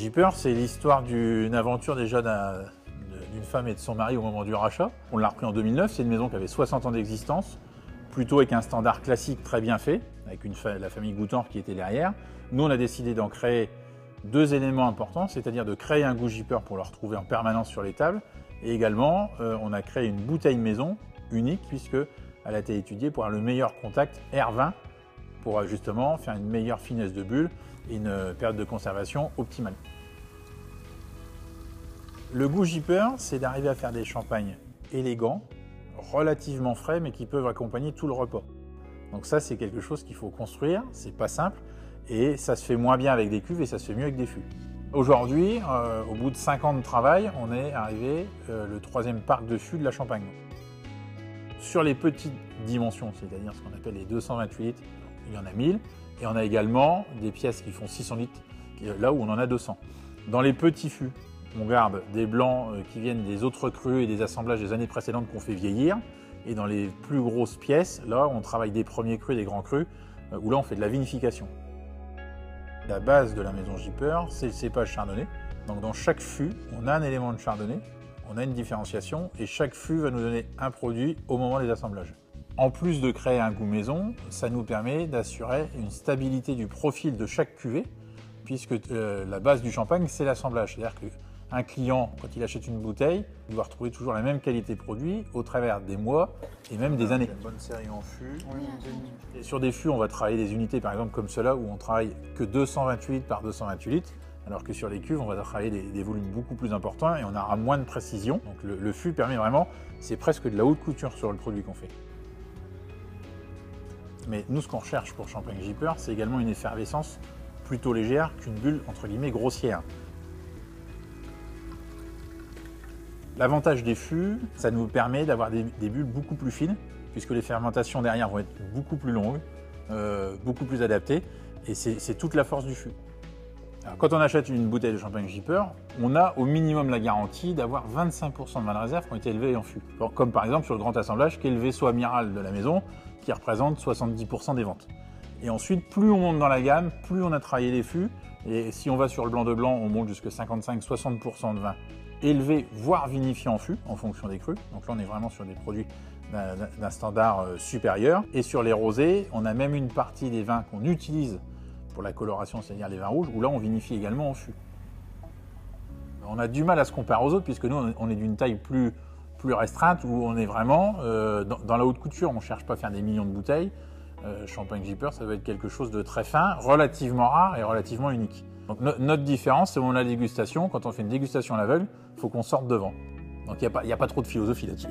Jeeper, c'est l'histoire d'une aventure déjà d'une femme et de son mari au moment du rachat. On l'a repris en 2009, c'est une maison qui avait 60 ans d'existence, plutôt avec un standard classique très bien fait, avec la famille Goutan qui était derrière. Nous, on a décidé d'en créer deux éléments importants, c'est-à-dire de créer un goût Jeeper pour le retrouver en permanence sur les tables, et également, on a créé une bouteille maison unique, puisque elle a été étudiée pour avoir le meilleur contact air-vin, pour justement faire une meilleure finesse de bulle et une période de conservation optimale. Le goût Jeeper, c'est d'arriver à faire des champagnes élégants, relativement frais, mais qui peuvent accompagner tout le repas. Donc ça, c'est quelque chose qu'il faut construire, c'est pas simple, et ça se fait moins bien avec des cuves et ça se fait mieux avec des fûts. Aujourd'hui, au bout de 5 ans de travail, on est arrivé le 3e parc de fûts de la Champagne. Sur les petites dimensions, c'est-à-dire ce qu'on appelle les 228 litres, il y en a 1000, et on a également des pièces qui font 600 litres, là où on en a 200. Dans les petits fûts, on garde des blancs qui viennent des autres crus et des assemblages des années précédentes qu'on fait vieillir, et dans les plus grosses pièces, là, on travaille des premiers crus et des grands crus, où là, on fait de la vinification. La base de la maison Jeeper, c'est le cépage chardonnay. Donc dans chaque fût, on a un élément de chardonnay, on a une différenciation, et chaque fût va nous donner un produit au moment des assemblages. En plus de créer un goût maison, ça nous permet d'assurer une stabilité du profil de chaque cuvée, puisque la base du champagne, c'est l'assemblage. C'est-à-dire qu'un client, quand il achète une bouteille, il doit retrouver toujours la même qualité de produit au travers des mois et même des années. Une bonne série en fût. Et sur des fûts, on va travailler des unités, par exemple, comme cela, où on travaille que 228 litres par 228 litres, alors que sur les cuves, on va travailler des volumes beaucoup plus importants et on aura moins de précision. Donc le fût permet vraiment, c'est presque de la haute couture sur le produit qu'on fait. Mais nous, ce qu'on recherche pour Champagne Jeeper, c'est également une effervescence plutôt légère qu'une bulle, entre guillemets, grossière. L'avantage des fûts, ça nous permet d'avoir des bulles beaucoup plus fines, puisque les fermentations derrière vont être beaucoup plus longues, beaucoup plus adaptées, et c'est toute la force du fût. Alors, quand on achète une bouteille de Champagne Jeeper, on a au minimum la garantie d'avoir 25% de vin de réserve qui ont été élevés en fût. Comme par exemple sur le grand assemblage qui est élevé sous amiral de la maison, qui représente 70% des ventes. Et ensuite, plus on monte dans la gamme, plus on a travaillé les fûts. Et si on va sur le blanc de blanc, on monte jusqu'à 55-60% de vin élevé, voire vinifié en fût, en fonction des crus. Donc là, on est vraiment sur des produits d'un standard supérieur. Et sur les rosés, on a même une partie des vins qu'on utilise pour la coloration, c'est-à-dire les vins rouges, où là, on vinifie également en fût. On a du mal à se comparer aux autres, puisque nous, on est d'une taille plus restreinte, où on est vraiment dans la haute couture. On ne cherche pas à faire des millions de bouteilles. Champagne Jeeper, ça va être quelque chose de très fin, relativement rare et relativement unique. Donc notre différence, c'est au moment de la dégustation. Quand on fait une dégustation à l'aveugle, il faut qu'on sorte devant. Donc il n'y a pas trop de philosophie là-dessus.